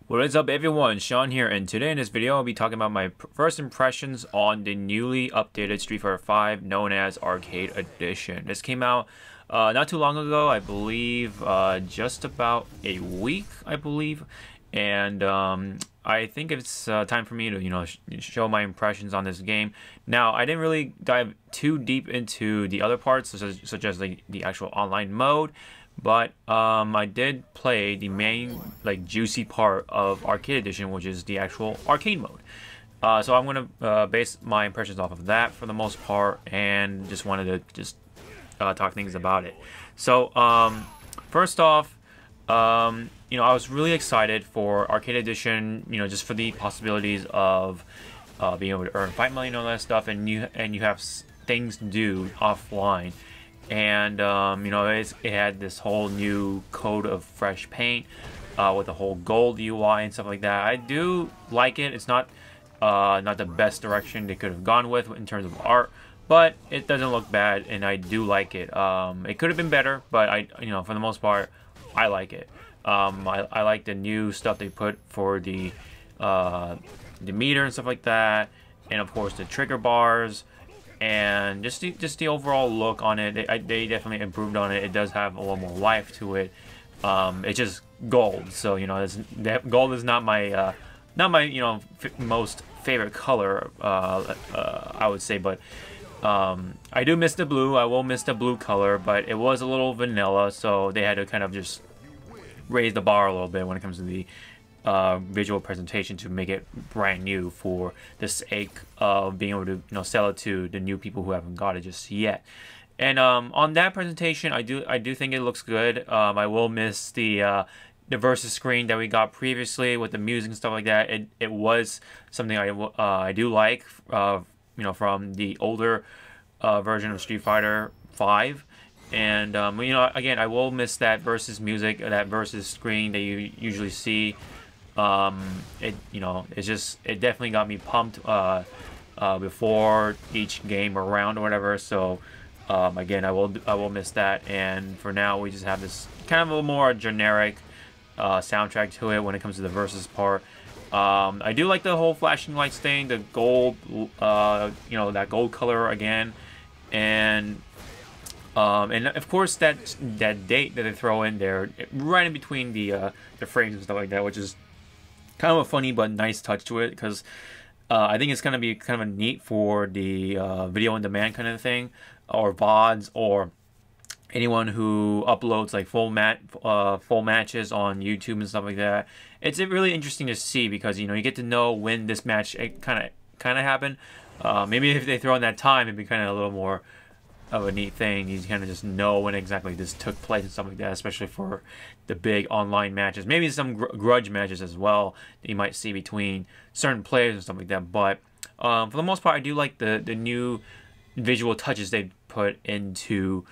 What is up everyone, Sean here, and today in this video I'll be talking about my first impressions on the newly updated Street Fighter V known as Arcade Edition. This came out not too long ago, I believe just about a week, I believe, and I think it's time for me to show my impressions on this game. Now, I didn't really dive too deep into the other parts such as the actual online mode, but I did play the main juicy part of Arcade Edition, which is the actual arcade mode. So I'm gonna base my impressions off of that for the most part, and just wanted to talk things about it. So first off, I was really excited for Arcade Edition, just for the possibilities of being able to earn fight money and all that stuff, and you have things to do offline. And it had this whole new coat of fresh paint with a whole gold UI and stuff like that. I do like it. It's not the best direction they could have gone with in terms of art, but it doesn't look bad, and I do like it. It could have been better, but for the most part, I like it. I like the new stuff they put for the meter and stuff like that, and of course the trigger bars. And just the overall look on it, they definitely improved on it. It does have a little more life to it. It's just gold, so gold is not my most favorite color, I would say. But I do miss the blue. I will miss the blue color, but it was a little vanilla, so they had to kind of just raise the bar a little bit when it comes to the visual presentation to make it brand new for the sake of being able to sell it to the new people who haven't got it just yet. And on that presentation, I do think it looks good. I will miss the versus screen that we got previously with the music and stuff like that. It was something I do like from the older version of Street Fighter V. And again, I will miss that versus music, that versus screen that you usually see. It definitely got me pumped before each game or round or whatever. So again, I will miss that. And for now, we just have this kind of a more generic soundtrack to it when it comes to the versus part. I do like the whole flashing lights thing, the gold, that gold color again, and of course that date that they throw in there right in between the frames and stuff like that, which is kind of a funny but nice touch to it, because I think it's gonna be kind of neat for the video on demand kind of thing, or VODs, or anyone who uploads full matches on YouTube and stuff like that. It's really interesting to see, because you get to know when this match kind of happened. Maybe if they throw in that time, it'd be kind of a little more of a neat thing. You kind of just know when exactly this took place and stuff like that, especially for the big online matches. Maybe some grudge matches as well that you might see between certain players and stuff like that. But for the most part, I do like the new visual touches they put into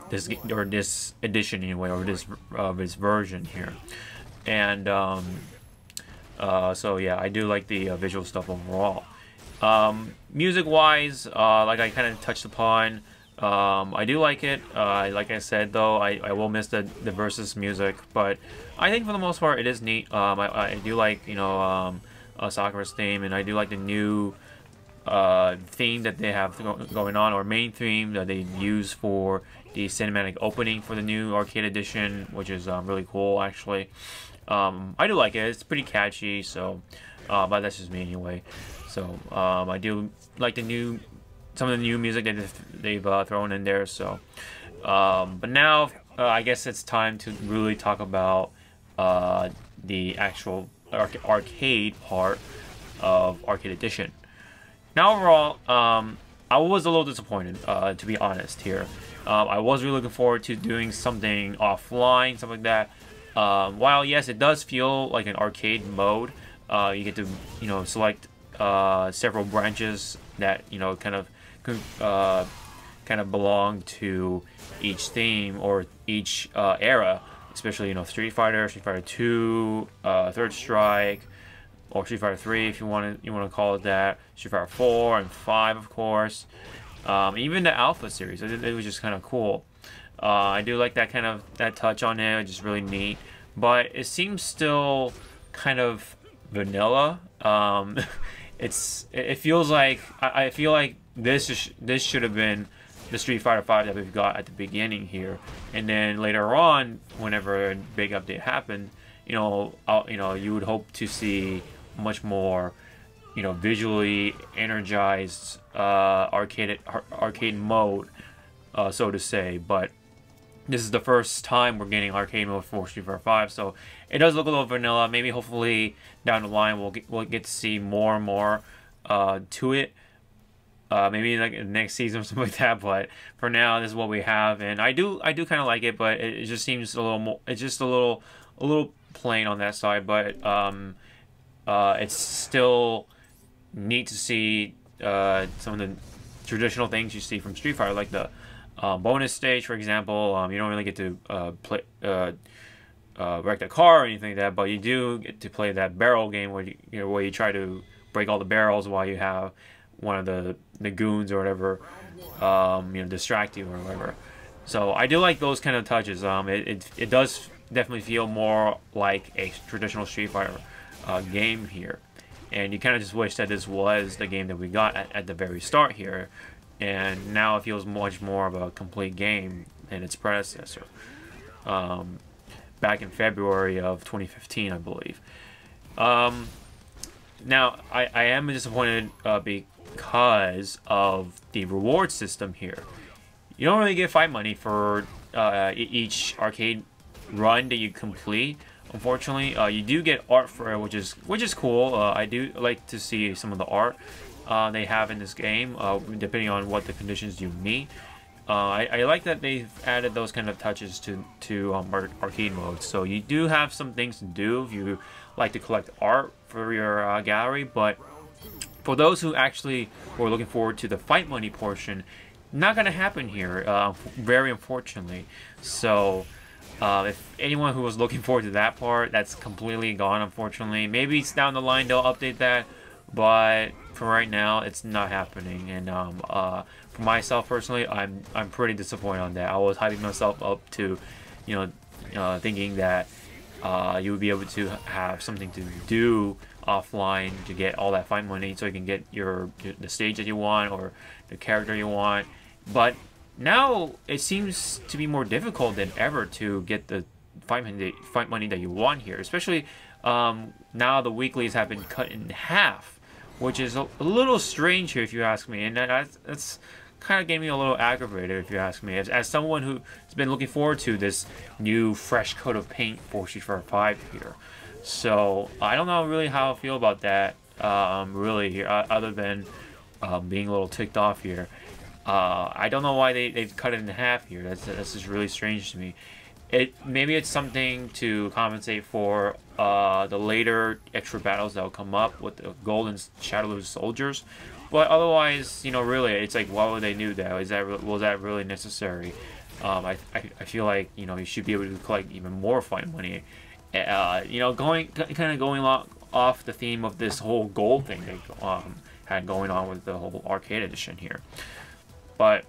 this edition anyway, or this version here. And so yeah, I do like the visual stuff overall. Music wise, like I kind of touched upon, I do like it. Like I said though, I will miss the versus music, but I think for the most part it is neat. I do like Sakura's theme, and I do like the new theme that they have going on, or main theme that they use for the cinematic opening for the new Arcade Edition, which is really cool actually. I do like it. It's pretty catchy, so but that's just me anyway. So I do like some of the new music that they've thrown in there. So but now I guess it's time to really talk about the actual arcade part of Arcade Edition. Now overall, I was a little disappointed, to be honest here. I was really looking forward to doing something offline, stuff like that. While yes, it does feel like an arcade mode, you get to select several branches that kind of belong to each theme or each era, especially Street Fighter, Street Fighter 2, Third Strike, or Street Fighter 3 if you want to call it that, Street Fighter 4 and 5 of course, even the Alpha series. It was just kind of cool. I do like that touch on it, just really neat. But it seems still kind of vanilla. It feels like I feel like this should have been the Street Fighter 5 that we've got at the beginning here, and then later on, whenever a big update happened, you would hope to see much more, visually energized arcade mode, so to say. But this is the first time we're getting arcade mode for Street Fighter 5, so it does look a little vanilla. Maybe hopefully down the line we'll get to see more and more to it. Maybe like next season or something like that. But for now, this is what we have, and I do kind of like it, but it just seems a little more. It's just a little plain on that side. But it's still neat to see some of the traditional things you see from Street Fighter, like the bonus stage, for example. You don't really get to play wreck the car or anything like that, but you do get to play that barrel game where where you try to break all the barrels while you have one of the goons or whatever, distract you or whatever. So I do like those kind of touches. It does definitely feel more like a traditional Street Fighter game here, and you kind of just wish that this was the game that we got at the very start here, and now it feels much more of a complete game than its predecessor. Back in February of 2015, I believe. Now I am disappointed because of the reward system here. You don't really get fight money for each arcade run that you complete. Unfortunately, you do get art for it, which is cool. I do like to see some of the art they have in this game, depending on what the conditions you meet. I like that they've added those kind of touches to arcade mode. So you do have some things to do if you like to collect art for your gallery, but for those who actually were looking forward to the fight money portion, not going to happen here, very unfortunately. So if anyone who was looking forward to that part, that's completely gone, unfortunately. Maybe it's down the line they'll update that, but for right now, it's not happening. And for myself personally, I'm pretty disappointed on that. I was hyping myself up to, thinking that you would be able to have something to do offline to get all that fight money, so you can get the stage that you want or the character you want. But now it seems to be more difficult than ever to get the fight money that you want here, especially now the weeklies have been cut in half, which is a little strange here if you ask me, and that's kind of getting me a little aggravated if you ask me, as someone who's been looking forward to this new fresh coat of paint for Street Fighter 5 here. So I don't know really how I feel about that really here, other than being a little ticked off here. I don't know why they've cut it in half here. That's just really strange to me. Maybe it's something to compensate for the later extra battles that will come up with the Gold and Shadowless soldiers. But otherwise, really, it's like, why would they do that? Was that really necessary? I feel like you should be able to collect even more fight money. Going off the theme of this whole gold thing they had going on with the whole arcade edition here. But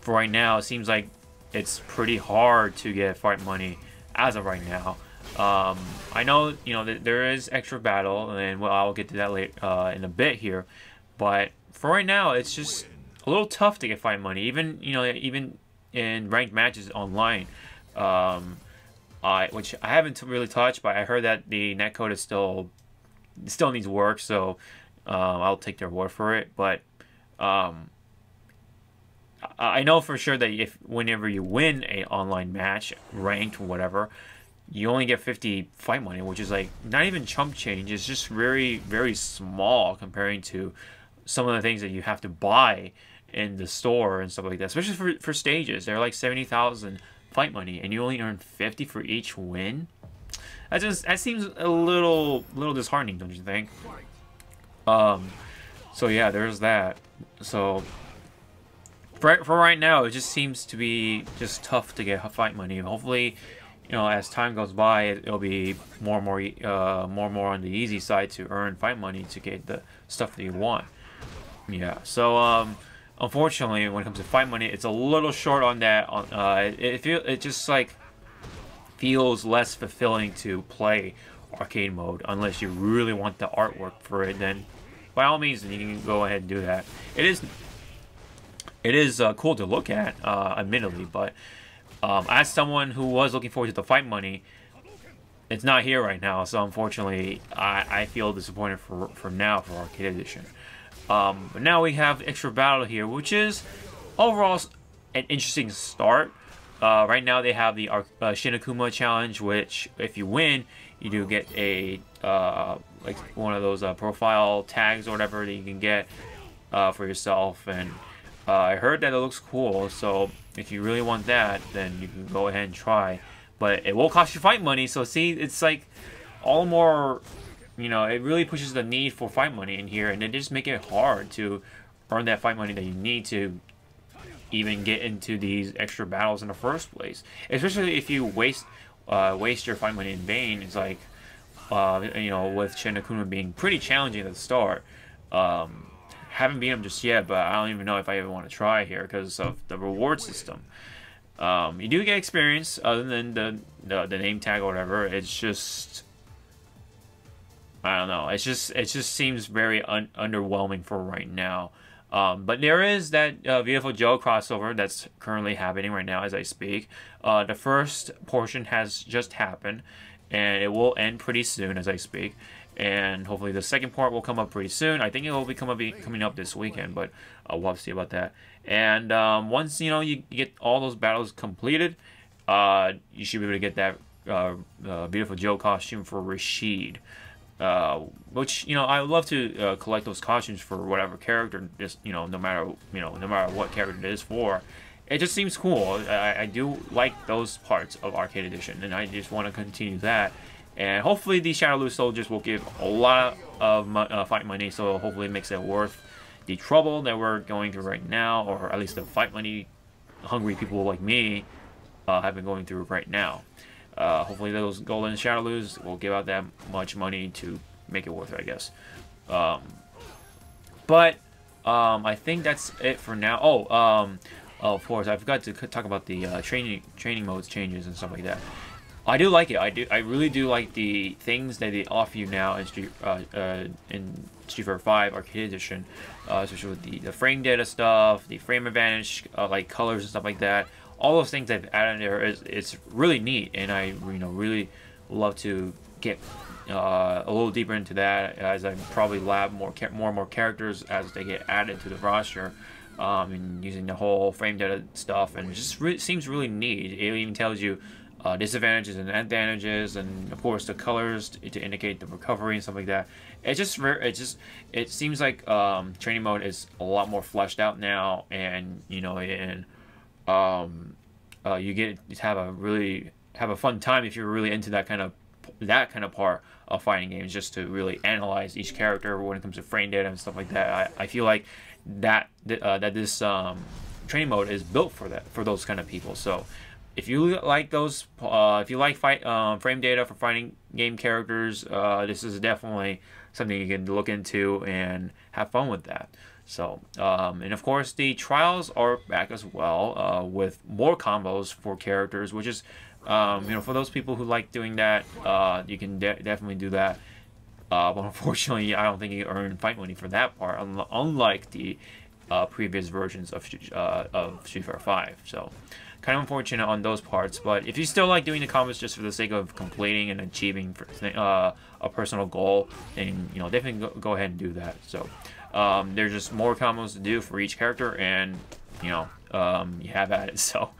for right now, it seems like it's pretty hard to get fight money as of right now. I know there is extra battle, and I'll get to that later in a bit here. But for right now, it's just a little tough to get fight money, even in ranked matches online. Which I haven't really touched, but I heard that the netcode is still needs work, so I'll take their word for it. But I know for sure that whenever you win an online match, ranked or whatever, you only get 50 fight money, which is like not even chump change. It's just very, very small comparing to some of the things that you have to buy in the store and stuff like that, especially for stages. They're like 70,000 fight money, and you only earn 50 for each win. That seems a little disheartening, don't you think? So yeah, there's that. So for right now, it just seems to be just tough to get fight money. Hopefully, as time goes by, it'll be more and more on the easy side to earn fight money to get the stuff that you want. Yeah. So unfortunately, when it comes to fight money, it's a little short on that. It just like feels less fulfilling to play arcade mode unless you really want the artwork for it. Then by all means, you can go ahead and do that. It is cool to look at, admittedly, but as someone who was looking forward to the fight money, it's not here right now. So unfortunately, I feel disappointed for now for Arcade Edition. But now we have Extra Battle here, which is overall an interesting start. Right now they have the Shinakuma challenge, which if you win, you do get a like one of those profile tags or whatever that you can get for yourself. And I heard that it looks cool, so if you really want that, then you can go ahead and try. But it will cost you fight money, so see, it's like all more, you know, it really pushes the need for fight money in here, and it just make it hard to earn that fight money that you need to even get into these extra battles in the first place. Especially if you waste your fight money in vain. It's like, you know, with Shinakuma being pretty challenging at the start. Haven't beat him just yet, but I don't even know if I even want to try here because of the reward system. You do get experience other than the name tag or whatever. It's just, I don't know. It just seems very underwhelming for right now. But there is that Beautiful Joe crossover that's currently happening right now as I speak. The first portion has just happened, and it will end pretty soon as I speak. And hopefully the second part will come up pretty soon. I think it will be coming up this weekend, but we'll have to see about that. And once you know you get all those battles completed, you should be able to get that Beautiful Joe costume for Rashid. Which, you know, I would love to collect those costumes for whatever character, just, you know, no matter what character it is for. It just seems cool. I do like those parts of Arcade Edition, and I just want to continue that. And hopefully these Shadowloo soldiers will give a lot of fight money, so hopefully it makes it worth the trouble that we're going through right now, or at least the fight money hungry people like me have been going through right now. Hopefully those golden Shadowloos will give out that much money to make it worth it, I guess. But I think that's it for now. Oh, of course, I forgot to talk about the training modes changes and stuff like that. I do like it. I really do like the things that they offer you now in Street Fighter 5 Arcade Edition, especially with the frame data stuff, the frame advantage, like colors and stuff like that. All those things they've added in there it's really neat, and I really love to get a little deeper into that as I probably lab more and more characters as they get added to the roster, and using the whole frame data stuff, and it just seems really neat. It even tells you disadvantages and advantages, and of course the colors to indicate the recovery and stuff like that. It seems like training mode is a lot more fleshed out now, and you know, you get to have a fun time if you're really into that kind of part of fighting games, just to really analyze each character when it comes to frame data and stuff like that. I feel like that this training mode is built for those kind of people. So if you like those, if you like frame data for fighting game characters, this is definitely something you can look into and have fun with that. So, and of course, the trials are back as well, with more combos for characters, which is, you know, for those people who like doing that, you can definitely do that. But unfortunately, I don't think you earn fight money for that part, unlike the previous versions of Street Fighter 5. So, kind of unfortunate on those parts. But if you still like doing the combos just for the sake of completing and achieving a personal goal, then, you know, definitely go ahead and do that. So. There's just more combos to do for each character, and you know, you have at it. So,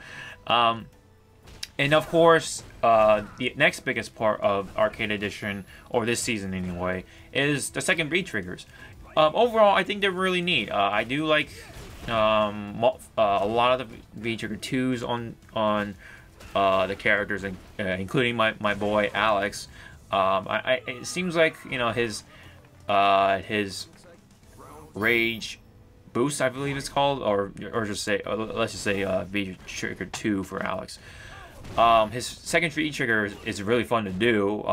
and of course, the next biggest part of Arcade Edition, or this season anyway, is the second V triggers. Overall, I think they're really neat. I do like a lot of the V trigger 2s on the characters, including my boy Alex. It seems like, you know, his Rage Boost, I believe it's called, or just say, let's just say V Trigger 2 for Alex. His second V trigger is really fun to do,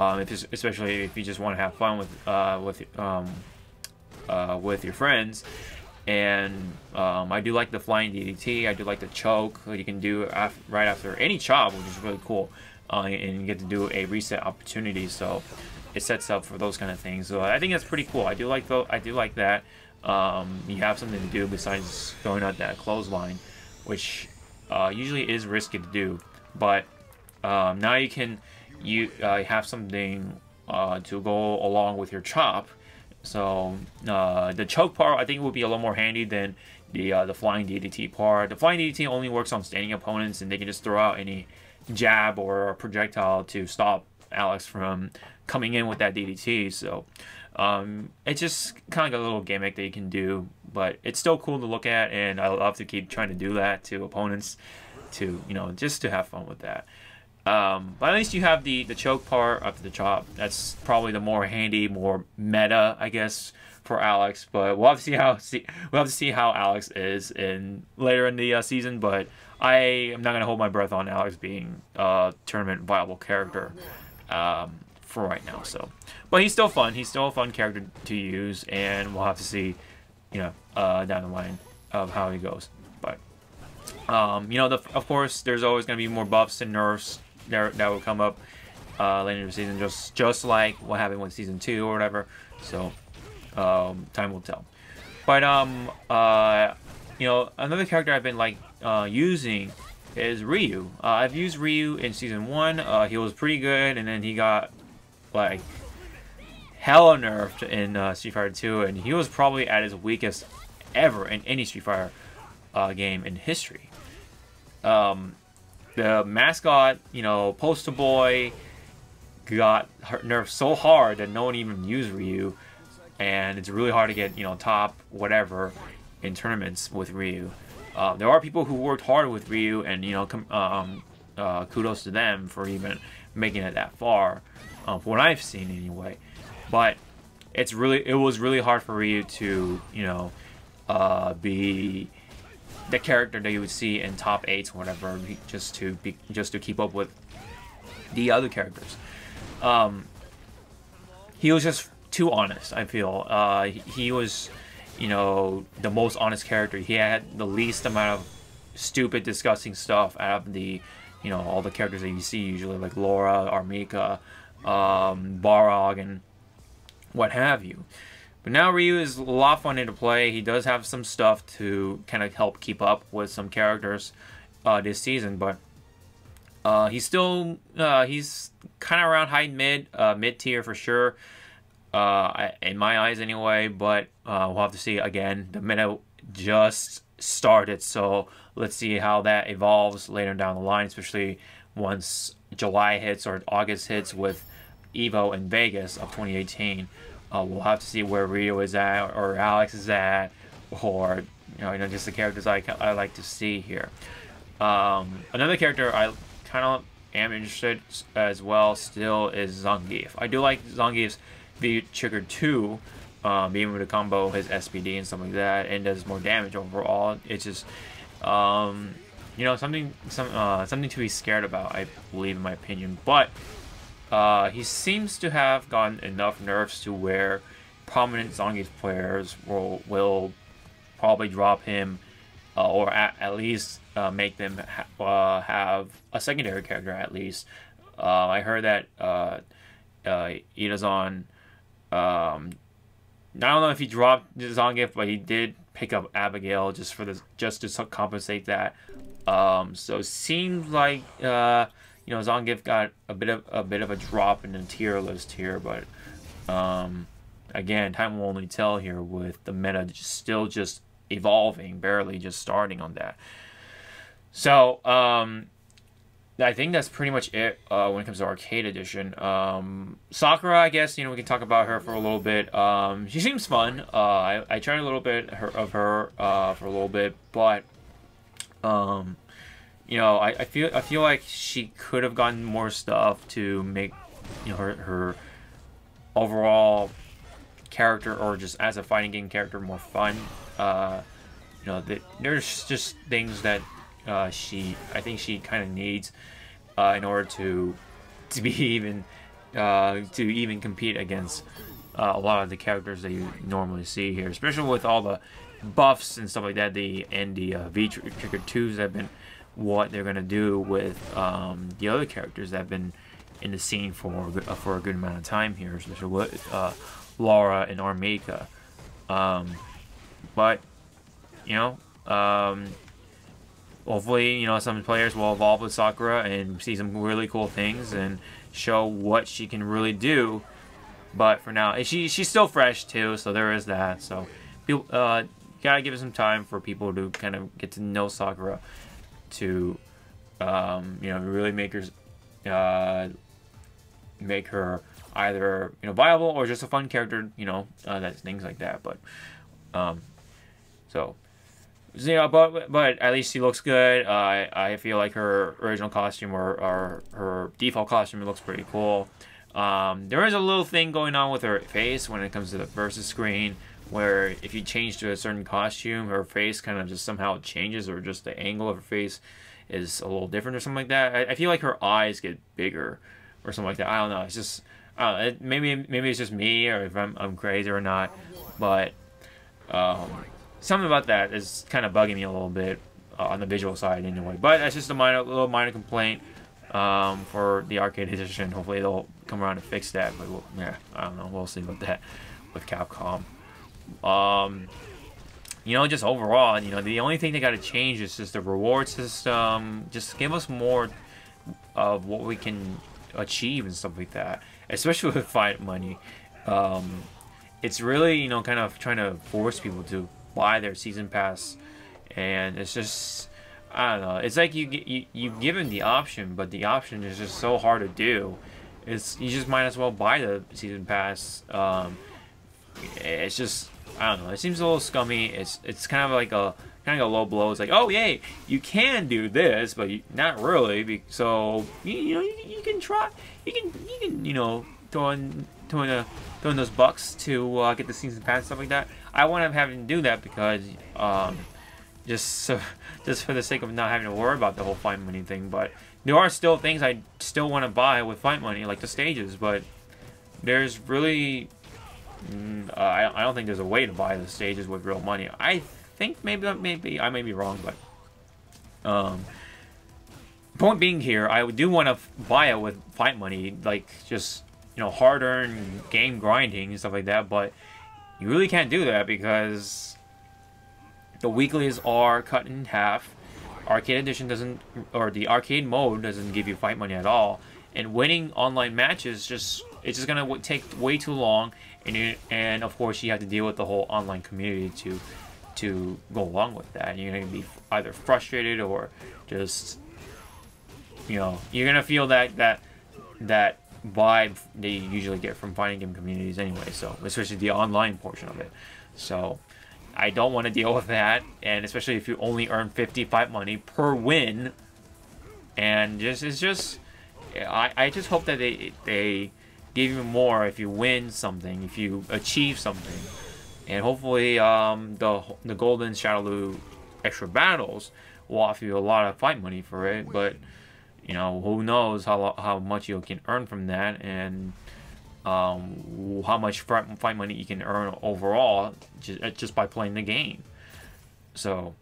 especially if you just want to have fun with your friends. And I do like the flying DDT. I do like the choke that you can do right after any chop, which is really cool. and you get to do a reset opportunity. So it sets up for those kind of things. So I think that's pretty cool. I do like that. You have something to do besides going out that clothesline, which usually is risky to do. But now you have something to go along with your chop. So the choke part I think would be a little more handy than the flying DDT part. The flying DDT only works on standing opponents, and they can just throw out any jab or projectile to stop Alex from coming in with that DDT. So it's just kind of like a little gimmick that you can do, but it's still cool to look at, and I love to keep trying to do that to opponents, to just to have fun with that. But at least you have the choke part after the chop. That's probably the more handy, more meta, I guess, for Alex. But we'll have to see how Alex is later in the season. But I am not gonna hold my breath on Alex being a tournament viable character for right now. So, but he's still fun. He's still a fun character to use, and we'll have to see, down the line of how he goes. But of course, there's always gonna be more buffs and nerfs that will come up later in the season, just like what happened with season 2 or whatever. So time will tell. But another character I've been using is Ryu. I've used Ryu in season 1. He was pretty good, and then he got hella nerfed in Street Fighter 2, and he was probably at his weakest ever in any Street Fighter game in history. The mascot, poster boy, got nerfed so hard that no one even used Ryu, and it's really hard to get top whatever in tournaments with Ryu. There are people who worked hard with Ryu, and kudos to them for even making it that far, from what I've seen anyway. But it was really hard for Ryu to be the character that you would see in top 8s or whatever, just to keep up with the other characters. He was just too honest, I feel. He was the most honest character. He had the least amount of stupid, disgusting stuff out of the all the characters that you see usually, like Laura, Armika, Barog, and what have you. But now Ryu is a lot funny to play. He does have some stuff to kind of help keep up with some characters this season, but he's still he's kind of around high mid tier for sure, in my eyes anyway. But we'll have to see. Again, the meta just started, so let's see how that evolves later down the line, especially once July hits or August hits with Evo in Vegas of 2018. We'll have to see where Ryu is at, or Alex is at, or just the characters I like to see here. Another character I kind of am interested as well still is Zangief. I do like Zangief's V-Trigger 2, being able to combo his SPD and stuff like that, and does more damage overall. It's just something to be scared about, I believe, in my opinion. But he seems to have gotten enough nerfs to where prominent Zangief players will probably drop him, or at least make them have a secondary character at least. I heard that Itazan, I don't know if he dropped Zangief, but he did pick up Abigail just to compensate that. So it seems like Zangief got a bit of a drop in the tier list here, but again, time will only tell here with the meta still just evolving, barely just starting on that. So I think that's pretty much it when it comes to Arcade Edition. Sakura, I guess we can talk about her for a little bit. She seems fun. I tried a little bit of her for a little bit, but I feel like she could have gotten more stuff to make her overall character, or just as a fighting game character, more fun. There's just things that I think she kind of needs in order to even compete against a lot of the characters that you normally see here, especially with all the buffs and stuff like that. The V-Trigger 2s have been what they're gonna do with the other characters that have been in the scene for a good amount of time here, especially with Laura and Armika. But you know, hopefully, you know, some players will evolve with Sakura and see some really cool things and show what she can really do. But for now, she's still fresh too, so there is that. So people gotta give it some time for people to kind of get to know Sakura, to you know, really make her either, you know, viable or just a fun character, you know, that's things like that. But so you know, but at least she looks good. I feel like her original costume or her default costume looks pretty cool. There is a little thing going on with her face when it comes to the versus screen, where if you change to a certain costume, her face kind of just somehow changes, or just the angle of her face is a little different or something like that. I feel like her eyes get bigger or something like that. I don't know. It's just maybe it's just me, or if I'm crazy or not, but something about that is kind of bugging me a little bit on the visual side anyway. But that's just a little minor complaint for the arcade edition. Hopefully they'll come around and fix that. But yeah, I don't know. We'll see about that with Capcom. You know, just overall, you know, the only thing they got to change is just the reward system. Just give us more of what we can achieve and stuff like that, especially with fight money. It's really, you know, kind of trying to force people to buy their season pass, and it's just, I don't know, it's like you give them the option, but the option is just so hard to do. You just might as well buy the season pass. It's just, I don't know, it seems a little scummy. It's kind of like a low blow. It's like, oh yay, you can do this, but not really. So you know, you can try, you can you know, throw in those bucks to get the season pass and stuff like that. I want to having to do that because just for the sake of not having to worry about the whole fight money thing. But there are still things I still want to buy with fight money, like the stages. But there's really I don't think there's a way to buy the stages with real money. I think maybe I may be wrong, but point being here, I do want to buy it with fight money, like just, you know, hard-earned game grinding and stuff like that. But you really can't do that because the weeklies are cut in half. Arcade edition doesn't, or the arcade mode doesn't give you fight money at all. And winning online matches it's just gonna take way too long. And of course you have to deal with the whole online community to go along with that. And you're gonna be either frustrated or just, you know, you're gonna feel that vibe they usually get from fighting game communities anyway, so especially the online portion of it. So I don't want to deal with that, and especially if you only earn 50 fight money per win, and I just hope that they give you more if you win something, if you achieve something. And hopefully the Golden Shadowloo extra battles will offer you a lot of fight money for it. But you know, who knows how much you can earn from that, and how much fight money you can earn overall just by playing the game. So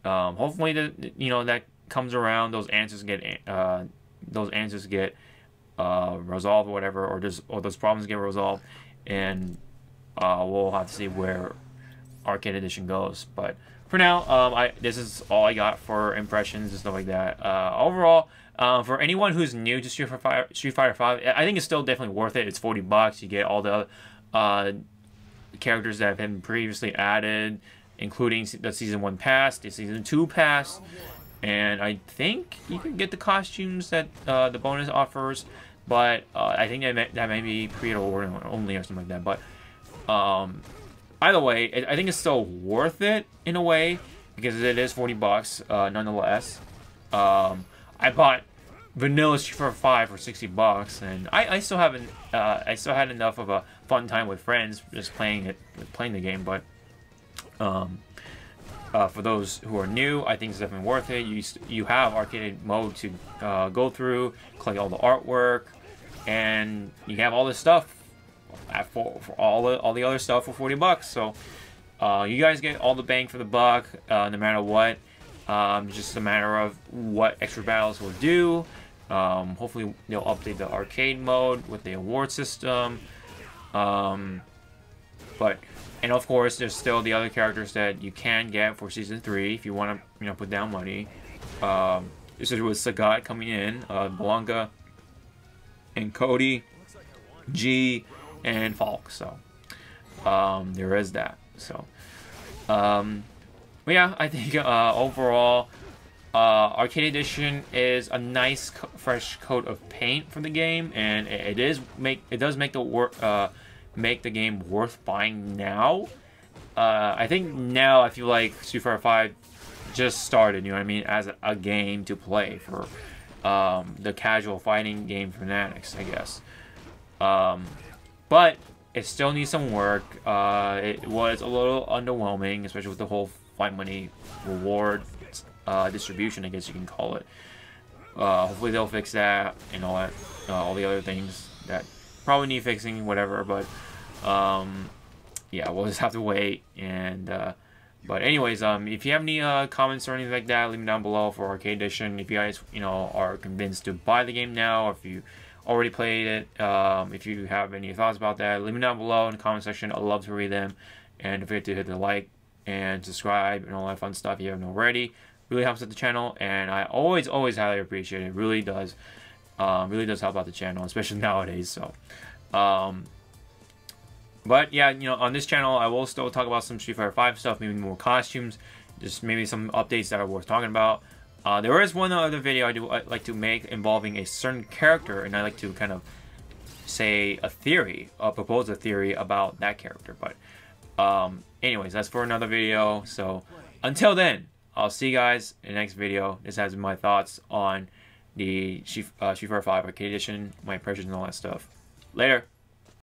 hopefully that comes around, those answers get resolved or whatever, or those problems get resolved, and we'll have to see where Arcade Edition goes. But for now, this is all I got for impressions and stuff like that. Overall, for anyone who's new to Street Fighter 5, I think it's still definitely worth it. It's $40. You get all the characters that have been previously added, including the Season 1 pass, the Season 2 pass, and I think you can get the costumes that the bonus offers, but I think that may be pre-order only or something like that. But either way, I think it's still worth it in a way, because it is $40 nonetheless. I bought vanilla Street Fighter 5 for $60, and I still haven't. I still had enough of a fun time with friends just playing the game. But for those who are new, I think it's definitely worth it. You have arcade mode to go through, collect all the artwork, and you have all this stuff for all the other stuff for $40. So you guys get all the bang for the buck, no matter what. Just a matter of what extra battles will do. Hopefully they'll update the arcade mode with the award system. And of course, there's still the other characters that you can get for Season 3 if you want to, put down money. This is with Sagat coming in, Blanca, and Cody, G, and Falk. So there is that. So, but yeah, I think overall, Arcade Edition is a nice, fresh coat of paint for the game, and it does make the game worth buying now. I think now I feel like Street Fighter 5 just started, you know what I mean, as a game to play for the casual fighting game fanatics, I guess. But it still needs some work. It was a little underwhelming, especially with the whole fight money reward distribution, I guess you can call it. Hopefully they'll fix that and all that, all the other things that probably need fixing, whatever. But yeah, we'll just have to wait. And but anyways, if you have any comments or anything like that, leave them down below for Arcade Edition. If you guys, are convinced to buy the game now, or if you already played it, if you have any thoughts about that, leave them down below in the comment section. I'd love to read them. And don't forget to hit the like and subscribe and all that fun stuff if you haven't already. Really helps out the channel, and I always highly appreciate it. It really does. Really does help out the channel, especially nowadays. So, but yeah, on this channel, I will still talk about some Street Fighter 5 stuff, maybe more costumes, just maybe some updates that are worth talking about. There is one other video I'd like to make involving a certain character, and I like to kind of say a theory, propose a theory about that character. But anyways, that's for another video. So until then, I'll see you guys in the next video. This has been my thoughts on the Street Fighter 5 Arcade Edition, my impressions and all that stuff. Later.